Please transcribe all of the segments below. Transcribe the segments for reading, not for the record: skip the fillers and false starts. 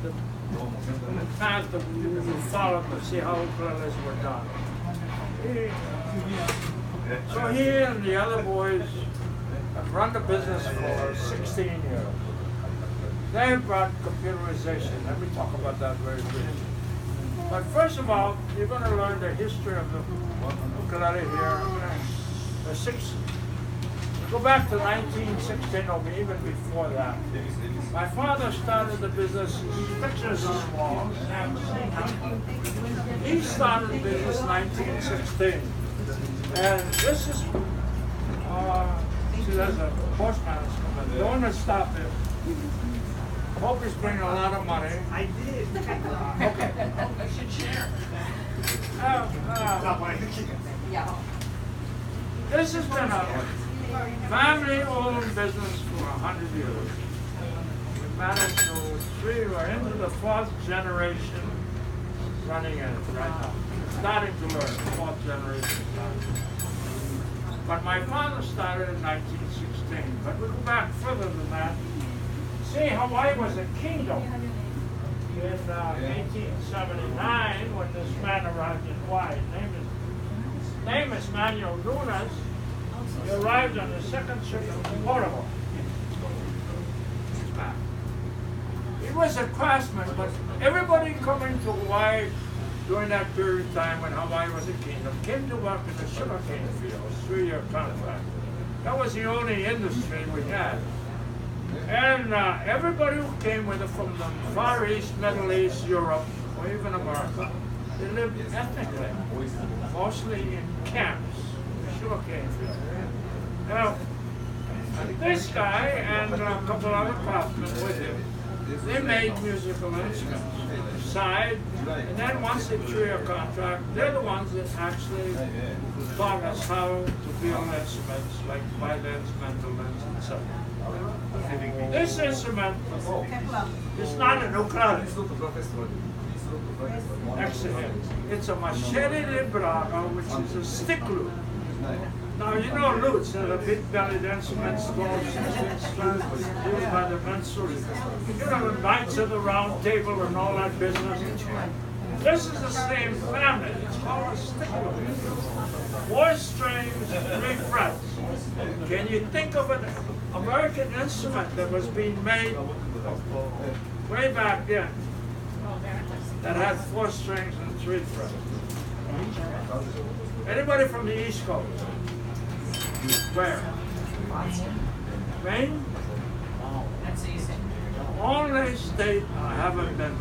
the path that we followed to see how ukuleles were done. So he and the other boys have run the business for 16 years. They brought computerization. Let me talk about that very briefly. But first of all, you're going to learn the history of the ukulele here. Go back to 1916 or even before that. My father started the business, pictures on the walls, and he started the business 1916. And this is, see, there's a postman that's coming. Don't want to stop him. Hope he's bringing a lot of money. I did. Okay. I should share. This has been a family-owned business for 100 years. We managed to, we're into the 4th generation running it right now. Starting to learn, 4th generation starting. But my father started in 1916. But we go back further than that. See, Hawaii was a kingdom in 1879 when this man arrived in Hawaii. His name is Manuel Nunes. He arrived on the second ship of Portable. He was a craftsman, but everybody coming to Hawaii during that period of time when Hawaii was a kingdom came to work in the sugarcane fields, 3-year contract. That was the only industry we had. And everybody who came with it from the Far East, Middle East, Europe, or even America, they lived ethnically, mostly in camps, sugarcane fields. Now, this guy and a couple other craftsmen with him, they made musical instruments, side, and then once they drew a contract, they're the ones that actually taught us how to build instruments like violins, mandolins, and so on. This instrument is not an ukulele. Excellent. It's a machete de braga, which is a stick lute. Now, you know lutes are the big-bellied instruments, 12, 16 strings, used by the minstrels. You know, the Knights of the Round Table and all that business. This is the same family. It's called a stick lute. 4 strings, 3 frets. Can you think of an American instrument that was being made way back then that had 4 strings and 3 frets? Anybody from the East Coast? Where? Maine? That's easy. The only state I haven't been to.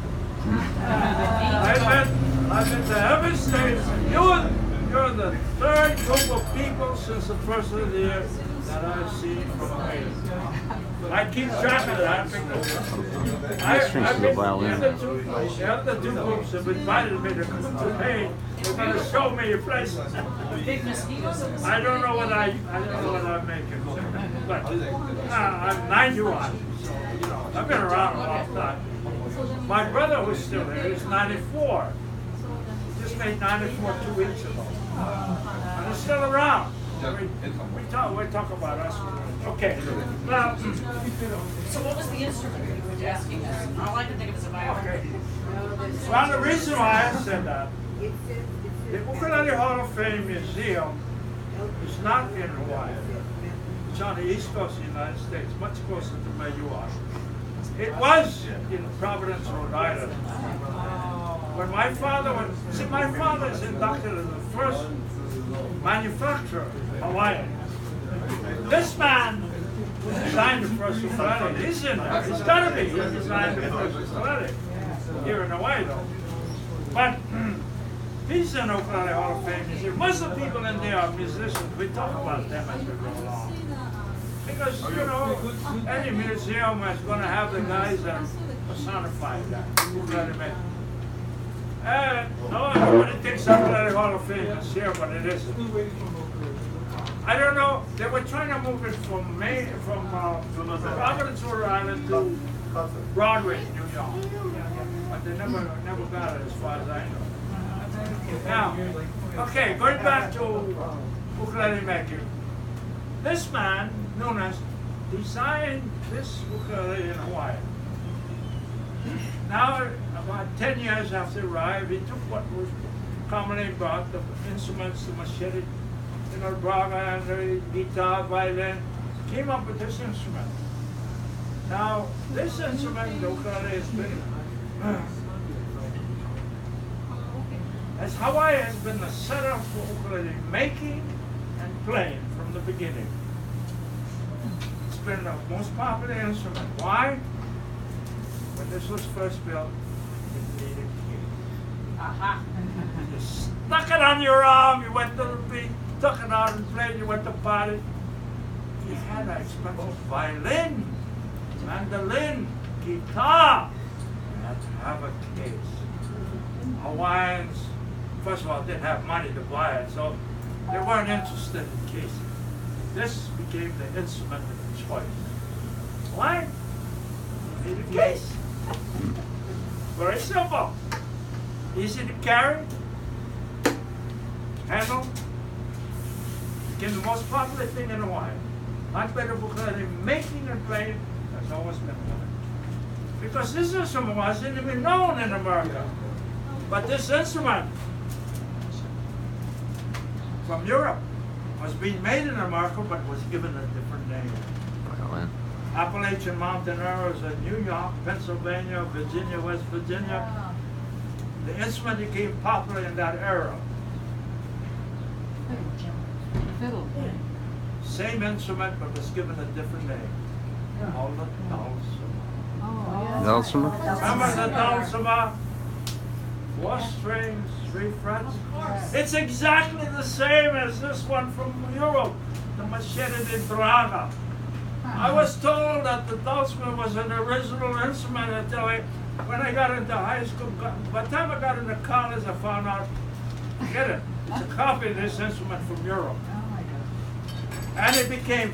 I've been to every state. You're the 3rd group of people since the first of the year that I've seen from Maine. I keep track of that because I've been, the other two groups have invited me to come to Maine. They're going to show me your places. Big mosquitoes. I don't know what I'm making, but I'm 91, so you know I've been around a long time. My brother who's still there is 94. He just made 94 2 weeks ago, and he's still around. We talk about us. Okay. Now, So what was the instrument you were asking us? All I can think of is a violin. okay. Well, the reason why I said that, the Ukulele Hall of Fame Museum is not in Hawaii. It's on the east coast of the United States, much closer to where you are. It was in Providence, Rhode Island. When my father was, see, my father is inducted as the first manufacturer Hawaiian. This man who designed the first ukulele, he's in there. He's got to be. He designed the first ukulele here in Hawaii, though. But he's in Ukulele Hall of Fame Museum. Most of the people in there are musicians. We talk about them as we go along. Because, you know, any museum is going to have the guys that personify that ukulele maker. No, nobody thinks Ukulele Hall of Fame is here, but it isn't. I don't know. They were trying to move it from Providence, Rhode Island to Broadway, New York. But they never got it as far as I know. Now, okay, going back to ukulele making. This man, Nunes, designed this ukulele in Hawaii. Now, about 10 years after he arrived, he took what was commonly brought, the instruments, the machete, braga, and the guitar, violin, came up with this instrument. Now, this instrument, the ukulele, has been, as Hawaii has been the center for ukulele making and playing from the beginning. It's been the most popular instrument. Why? When this was first built, it needed keys. Aha. You stuck it on your arm, you went to the beach, took it out and played, you went to party. You had an expensive violin, mandolin, guitar. You had to have a case. Hawaiians, first of all, didn't have money to buy it, so they weren't interested in cases. This became the instrument of choice. Why? You need a case. Very simple. Easy to carry, handle. Became the most popular thing in Hawaii. Not better ukulele making and playing has always been one. Because this instrument wasn't even known in America. But this instrument from Europe was being made in America, but was given a different name. Violin. Appalachian Mountaineers in New York, Pennsylvania, Virginia, West Virginia. The instrument became popular in that era. Fiddle. Same instrument, but was given a different name. All the dulcimer. Oh, Dulcimer? Remember the dulcimer? 4 strings, 3 frets. It's exactly the same as this one from Europe, the machete de braga. I was told that the dulcimer was an original instrument until when I got into high school. By the time I got into college, I found out, forget it, it's a copy of this instrument from Europe. And it became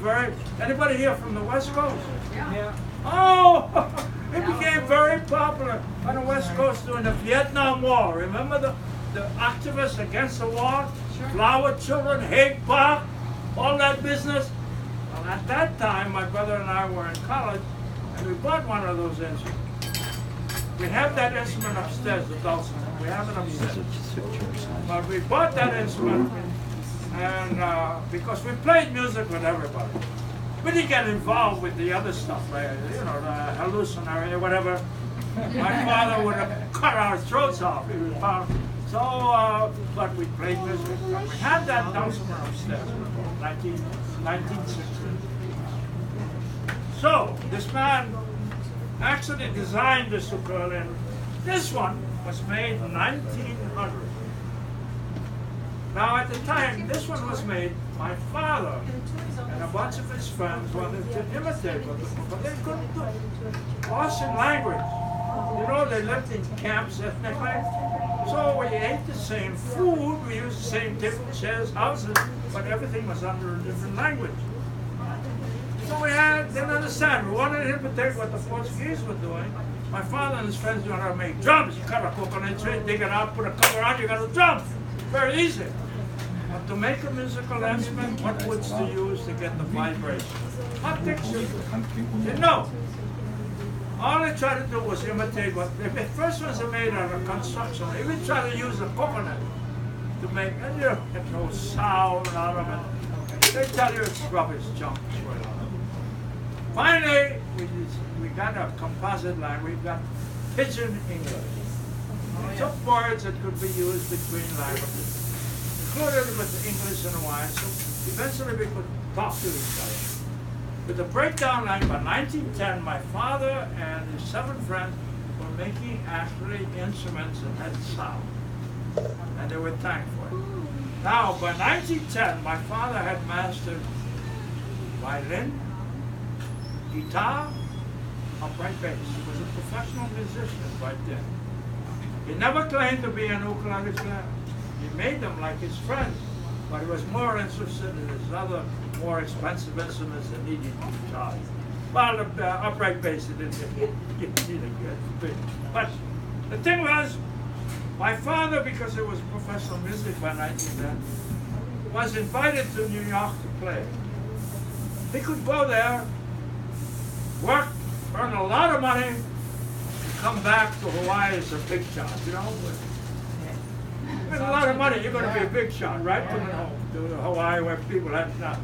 anybody here from the West Coast? Yeah. Oh, it became very popular on the West Coast during the Vietnam War. Remember the activists against the war? Sure. Flower Children, Hague Park, all that business. Well, at that time, my brother and I were in college, and we bought one of those instruments. We have that instrument upstairs, the dulcimer. We have it upstairs. But we bought that instrument, and because we played music with everybody. We didn't get involved with the other stuff, like, the hallucinatory or whatever. My father would have cut our throats off. But we played music. We had that dulcimer upstairs, 1960. So, this man actually designed this ukulele. This one was made in 1900. Now, at the time this one was made, my father and a bunch of his friends wanted to imitate what the, but they couldn't do it. Austin language. You know, they lived in camps ethnically. So we ate the same food, we used the same table, chairs, houses, but everything was under a different language. So we didn't understand. We wanted to imitate what the Portuguese were doing. My father and his friends knew how to make drums. You cut a coconut tree, dig it out, put a cover on, you got a drum. Very easy. But to make a musical instrument, what woods to use to get the vibration? Hot pictures. You know. All they tried to do was imitate what the first ones are made out of construction. They even tried to use a coconut to make, and you get no sound out of it. They tell you it's rubbish, junk. Finally, we got a composite line. We got Pidgin English. We took words that could be used between languages, included with the English and Hawaiian, so eventually we could talk to each other. With the breakdown line, by 1910, my father and his 7 friends were making actually instruments that had sound, and they were thanked for it. Now, by 1910, my father had mastered violin, guitar, upright bass. He was a professional musician right then. He never claimed to be an ukulele player. He made them like his friends, but he was more interested in his other more expensive instruments that needed to be charged. Well, the upright bass, it didn't need a good. But the thing was, my father, because it was professional music by 1910, was invited to New York to play. He could go there, work, earn a lot of money, come back to Hawaii as a big shot, you know. With a lot of money, you're going to be a big shot, right? Coming home to Hawaii where people had nothing.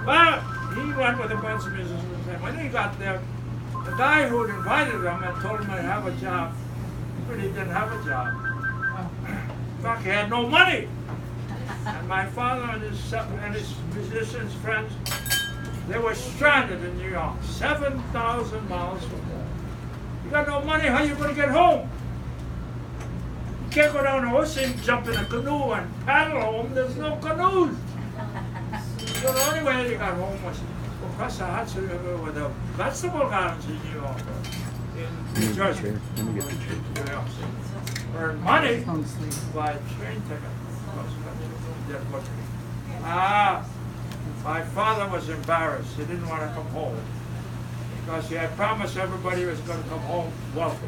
Well, he went with a bunch of musicians, and when he got there, the guy who had invited him and told him he'd have a job, he really didn't have a job. In fact, he had no money. And my father and his musicians friends, they were stranded in New York, 7,000 miles from home. You got no money, how are you going to get home? You can't go down the ocean, jump in a canoe and paddle home. There's no canoes. So the only way they got home was across the Hudson River with the vegetable gardens in New York, in New Jersey, New York City. Earned money by train ticket. My father was embarrassed. He didn't want to come home because he had promised everybody he was going to come home wealthy.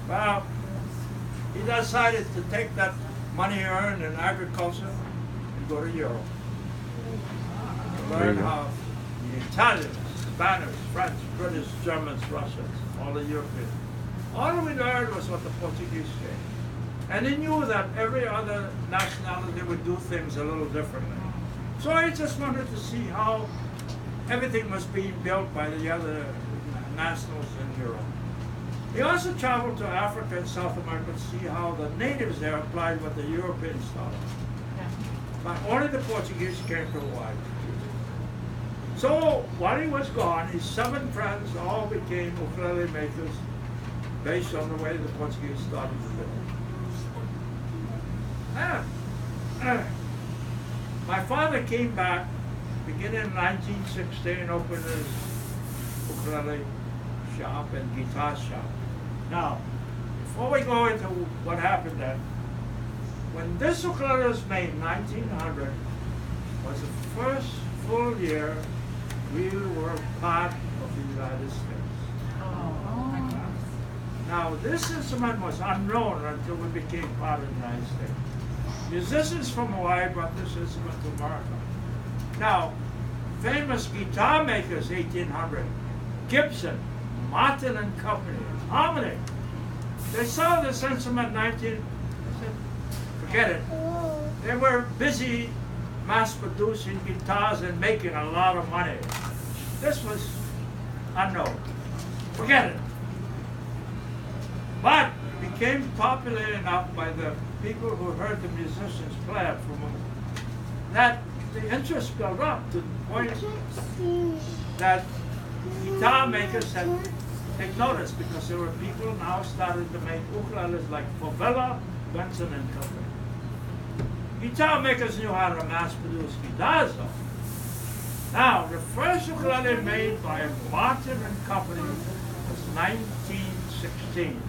Well, he decided to take that money earned in agriculture and go to Europe. To learn how the Italians, Spanish, French, British, Germans, Russians, all the Europeans. All we learned was what the Portuguese did. And he knew that every other nationality would do things a little differently. So he just wanted to see how everything was being built by the other nationals in Europe. He also traveled to Africa and South America to see how the natives there applied what the Europeans taught. But only the Portuguese came to Hawaii. So while he was gone, his 7 friends all became ukulele makers based on the way the Portuguese started to build. My father came back beginning in 1916, opened his ukulele shop and guitar shop. Now, before we go into what happened then, when this ukulele was made in 1900, was the first full year we were part of the United States. Now, this instrument was unknown until we became part of the United States. Musicians from Hawaii brought this instrument to America. Now, famous guitar makers, 1800, Gibson, Martin and Company, Harmony, they saw this instrument in 19, they said, forget it. They were busy mass producing guitars and making a lot of money. This was unknown. Forget it. But it became popular enough by the people who heard the musicians play it from them, that the interest built up to the point that guitar makers had taken notice, because there were people now starting to make ukuleles like Favela, Benson and Company. Guitar makers knew how to mass produce guitars though. Now, the first ukulele made by Martin and Company was 1916.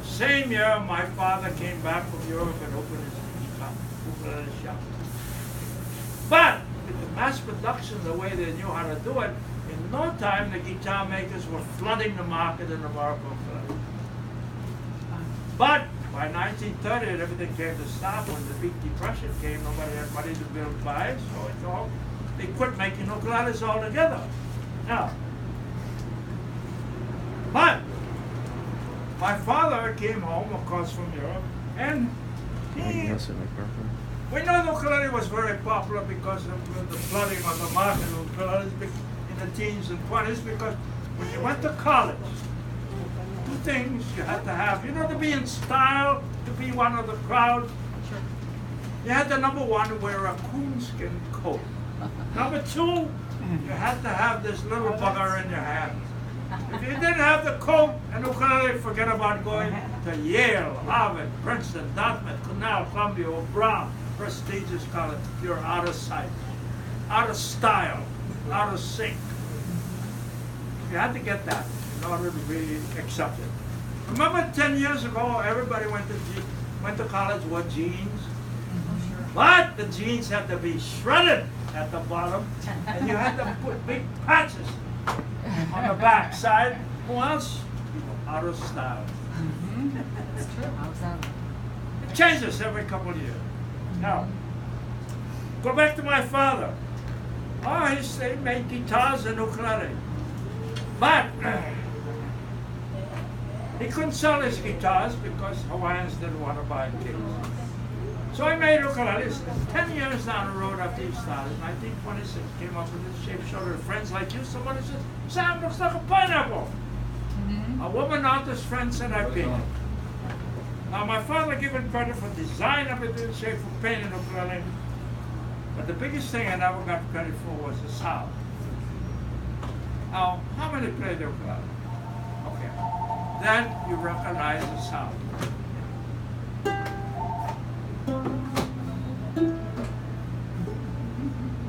The same year, my father came back from Europe and opened his ukulele shop. But with the mass production, the way they knew how to do it, in no time the guitar makers were flooding the market in America. But by 1930, everything came to stop. When the big depression came, nobody had money to build by, so they quit making ukuleles altogether. Now, but my father came home, of course, from Europe, and we know the ukulele was very popular because of the flooding on the market of ukuleles in the teens and 20s, because when you went to college, 2 things you had to have, to be in style, to be one of the crowd. You had to, number 1, wear a coonskin coat. Number 2, you had to have this little bugger in your hand. If you didn't have the coat and ukulele, forget about going to Yale, Harvard, Princeton, Dartmouth, Cornell, Columbia, or Brown, prestigious college. You're out of sight, out of style, out of sync. You had to get that in order to be accepted. Remember 10 years ago, everybody went to college with jeans? But the jeans had to be shredded at the bottom, and you had to put big patches on the back side, or else you were out of style. That's true. It changes every couple of years. Now, go back to my father. They made guitars and ukulele. But He couldn't sell his guitars because Hawaiians didn't want to buy gigs. So I made ukuleles. 10 years down the road after he started, 1926, came up with this shape shoulder. Friends like you, somebody says, Sam looks like a pineapple. A woman artist friend said I painted. Now my father given credit for design of it in shape for painting ukulele. But the biggest thing I never got credit for was the sound. Now, how many play the ukulele? Okay. Then you recognize the sound.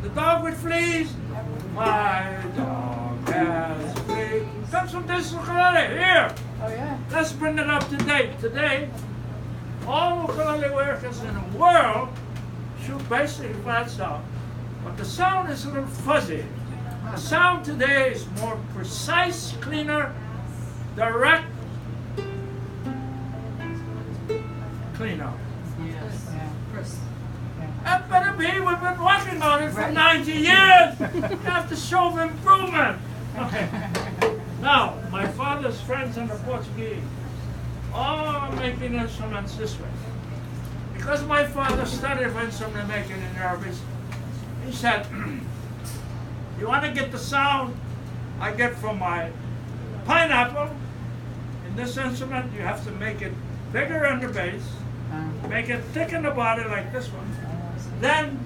The dog with fleas. My dog has fleas. Comes from this ukulele. Here. Oh, yeah. Let's bring it up to date. Today, all ukulele workers in the world shoot basically flat sound, but the sound is a little fuzzy. The sound today is more precise, cleaner, direct, cleaner. Yes. Yeah. Chris. That better be. We've been working on it for 90 years. You have to show improvement. Okay. Now, my father's friends and the Portuguese all making instruments this way. Because my father studied for instrument making in Europe, he said, you want to get the sound I get from my pineapple? In this instrument, you have to make it bigger on the bass, make it thick in the body like this one. Then,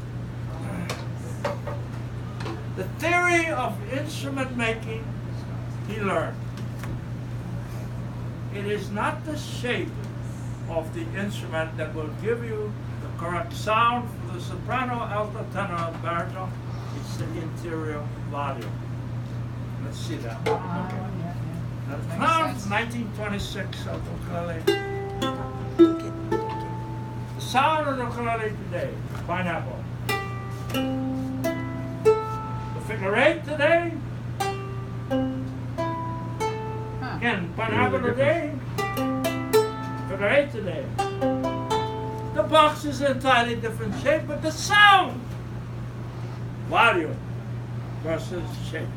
the theory of instrument making, he learned. It is not the shape of the instrument that will give you the correct sound for the soprano, alto, tenor, and baritone. It's the interior volume. Let's see that. Okay. Makes Now, sense. 1926 of ukulele. The sound of the ukulele today, pineapple. The figure eight today. Again, pineapple today. Figure eight today. The box is entirely different shape, but the sound, volume versus shape.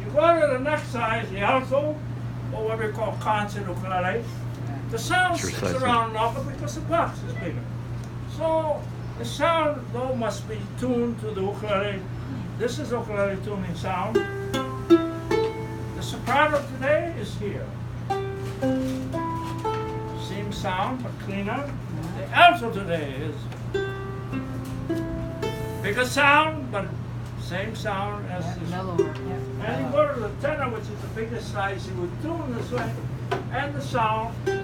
You go to the next size, the alto, or what we call concert ukulele. The sound sticks around longer because the box is bigger. So the sound, though, must be tuned to the ukulele. This is ukulele tuning sound. The soprano today is here. Same sound, but cleaner. The alto today is bigger sound, but same sound as this. Mellower. Yeah. And you go to the tenor, which is the biggest size, you would tune this way, and the sound is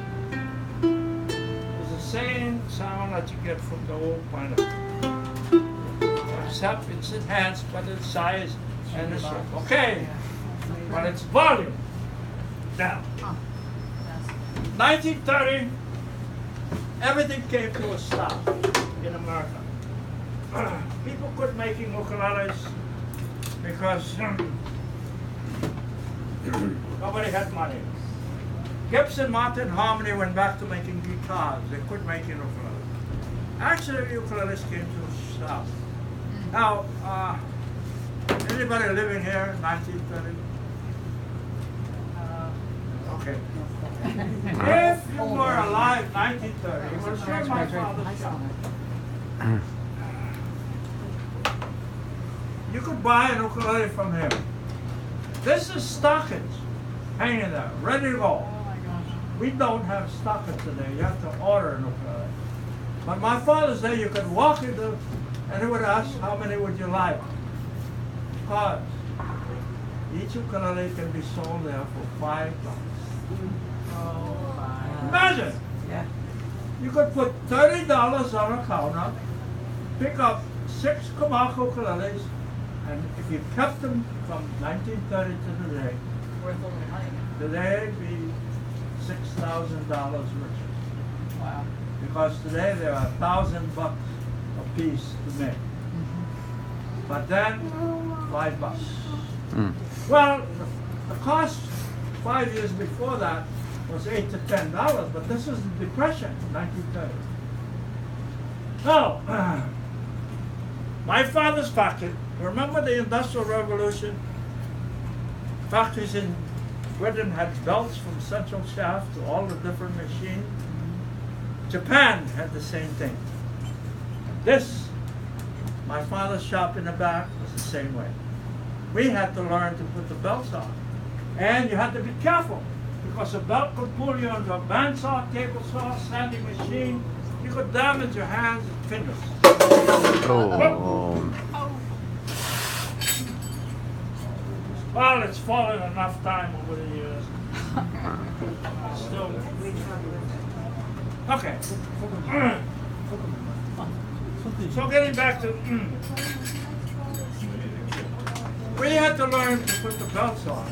the same sound that you get from the old pineapple. Except it's enhanced by the size and the shape. Okay, but it's volume. Now, 1930, everything came to a stop in America. People quit making ukuleles because nobody had money. Gibson, Martin, Harmony went back to making guitars. They quit making ukuleles. Actually, ukuleles came to a stop. Now, anybody living here in 1930? Okay. If you were alive in 1930, you would share my father's shop. You could buy an ukulele from him. This is stockings hanging there, ready to go. We don't have stockings today. You have to order an ukulele. But my father's day, you could walk into, and he would ask, how many would you like? Because each ukulele can be sold there for $5. Imagine! Yeah. You could put $30 on a counter, pick up 6 Kamaka ukuleles, and if you kept them from 1930 to today, Worth a little money. today be $6,000 richer. Wow. Because today they are $1,000 a piece to make. But then, $5. Well, the cost 5 years before that was $8 to $10, but this is the Depression, 1930. Now, my father's factory, remember the Industrial Revolution? Factories in Britain had belts from central shaft to all the different machines. Japan had the same thing. This, my father's shop in the back, was the same way. We had to learn to put the belts on. And you had to be careful, because a belt could pull you into a bandsaw, table saw, sanding machine. You could damage your hands and fingers. Oh. Well, it's fallen enough time over the years. Still. Okay. So getting back to, we had to learn to put the belts on.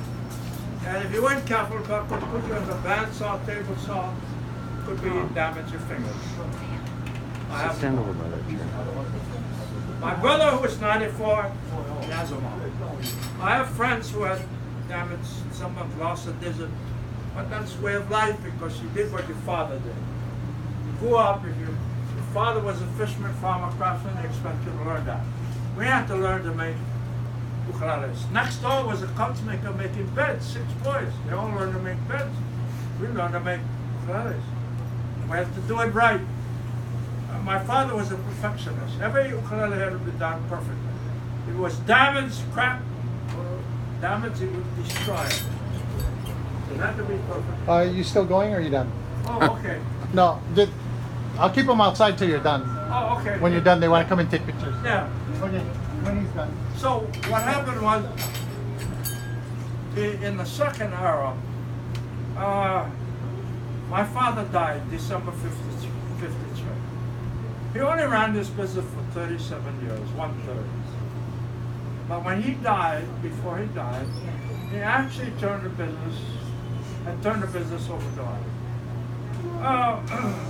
And if you weren't careful, it could put you in the bandsaw, table saw, could be damage your fingers. Stand over by that chair. My brother, who was 94, he has them all. I have friends who had damaged, some have lost a digit, but that's way of life because you did what your father did. You grew up, if your father was a fisherman, farmer, craftsman, they expect you to learn that. We had to learn to make ukuleles. Next door was a couch maker making beds, 6 boys. They all learned to make beds. We learned to make ukuleles. We had to do it right. My father was a perfectionist. Every ukulele had to be done perfectly. If it was damaged, cracked, or damaged, he would destroy it. It had to be perfect. Are you still going or are you done? Oh, okay. No, I'll keep them outside till you're done. Oh, okay. When you're done, they want to come and take pictures. Yeah. Okay, when he's done. So what happened was, in the second era, my father died December 53. He only ran this business for 37 years, 1/3. But when he died, before he died, he actually turned the business over to us.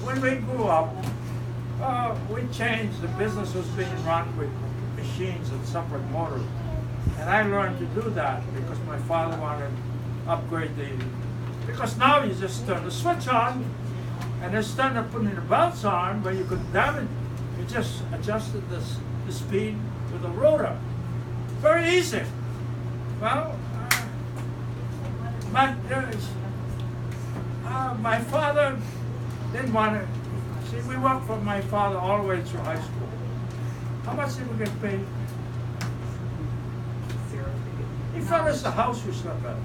When we grew up, we changed. The business was being run with machines and separate motors. And I learned to do that because my father wanted to upgrade because now you just turn the switch on, and instead of putting the belts on where you could damage, you just adjusted the speed with the rotor. Very easy. Well, my father didn't want to. See, we worked for my father all the way through high school. How much did we get paid? He fed us the house we slept at.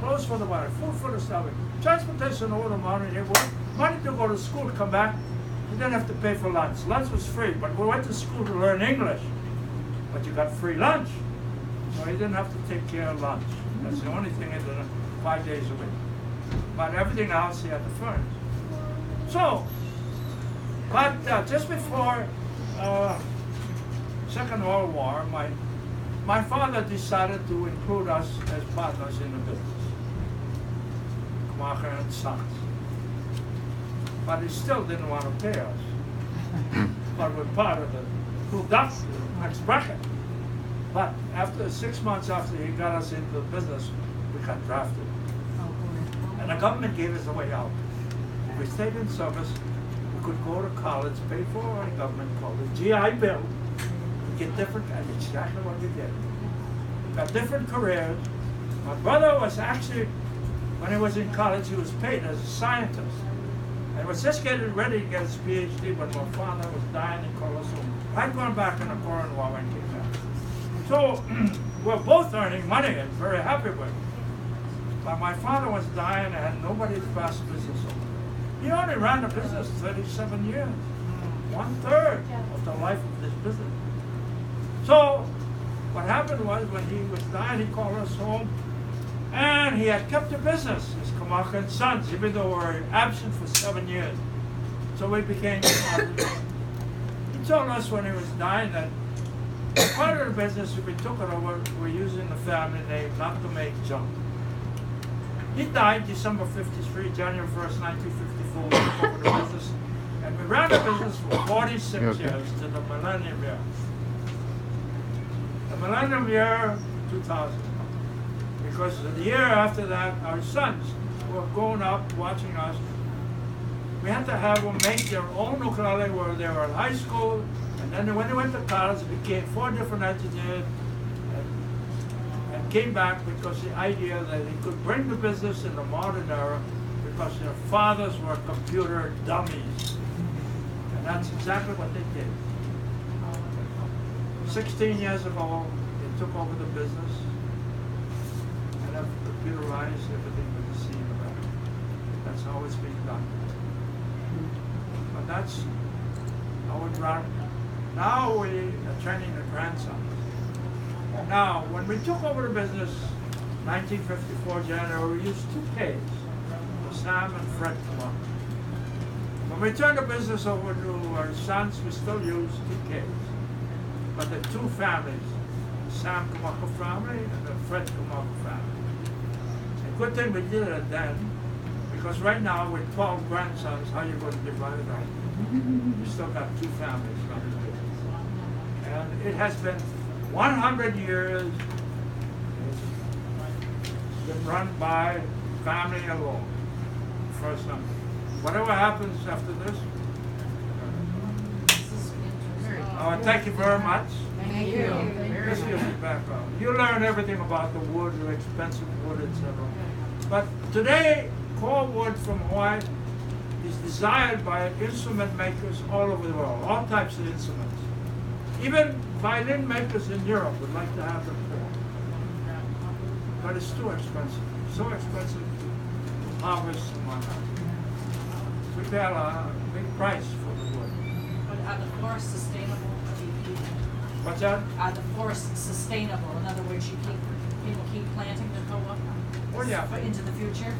Clothes for the water, food for the stomach, transportation over the mountain. Money to go to school, come back. You didn't have to pay for lunch. Lunch was free, but we went to school to learn English. But you got free lunch. So you didn't have to take care of lunch. That's the only thing he did 5 days a week. But everything else he had to furnish. So, but just before Second World War, my father decided to include us as partners in the business. Schumacher and Sons. But he still didn't want to pay us. But we're part of the production, next bracket. But after 6 months after he got us into the business, we got drafted. And the government gave us a way out. If we stayed in service, we could go to college, pay for our government college, GI Bill, get different, and exactly what we did. Got different careers. My brother was actually, when he was in college, he was paid as a scientist. And was just getting ready to get his PhD when my father was dying in Colosseum. I'd gone back in the Korean War when he came back. So we're both earning money and very happy with it. But my father was dying and had nobody to pass the business over. He only ran the business 37 years. 1/3 of the life of this business. So what happened was when he was dying, he called us home. And he had kept the business, his Kamaka and Sons, even though we were absent for 7 years. So we became partners. He told us when he was dying that part of the business, if we took it over, we're using the family name not to make junk. He died December 53, January 1st, 1954. We took over the business. And we ran the business for 46 years to the millennium year. The millennium year, 2000. Because the year after that, our sons were growing up watching us. We had to have them make their own ukulele where they were in high school, and then when they went to college, it became 4 different engineers and came back because the idea that he could bring the business in the modern era because their fathers were computer dummies. And that's exactly what they did. 16 years ago, they took over the business and have computerized everything with the C in the back. That's how it's being done. But that's how it run. Now we are training the grandsons. Now, when we took over the business, 1954 January, we used 2 Ks, Sam and Fred Kumar. When we turned the business over to our sons, we still use 2 Ks. But the 2 families, Sam Kumako family and the Fred Kumako family. A good thing we did it then, because right now with 12 grandsons, how are you going to divide it up? You still got 2 families running the business. And it has been 100 years. It's been run by family alone. First number. Whatever happens after this, thank you very much. Thank you. This gives you background. You learn everything about the wood, the expensive wood, etc. But today, core wood from Hawaii is desired by instrument makers all over the world, all types of instruments. Even violin makers in Europe would like to have them core. But it's too expensive. So expensive to harvest and whatnot. We pay a big price for the wood. But are the forests sustainable? What's that? Are the forests sustainable? In other words, people keep planting the koa Oh yeah. into the future?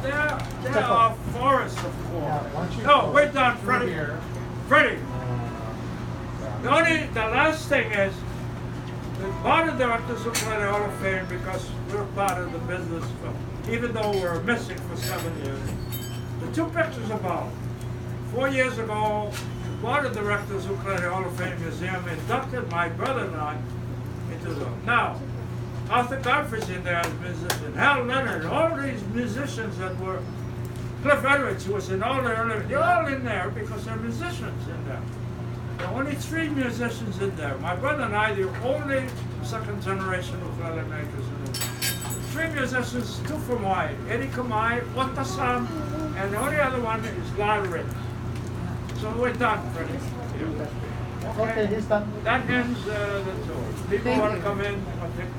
There are forests of Yeah, core. once you No, go wait down, through Freddie. here, Freddie. The last thing is, the board of directors will play the Hall of Fame because we're part of the business, even though we're missing for 7 years. The 2 pictures above. 4 years ago, the board of directors who play the Hall of Fame Museum inducted my brother and I into them. Now, Arthur Godfrey's in there as a musician, Hal Leonard, all these musicians that were, Cliff Edwards, who was in all the early, they're all in there because they're musicians in there. There are only 3 musicians in there. My brother and I, the only second generation ukulele makers in there. 3 musicians, 2 from Hawaii, Eddie Kamai, Otasam, and the only other one is Larry. So we're done, Freddie. Okay, he's done. That ends the tour. People Thank want to you. come in, I'll take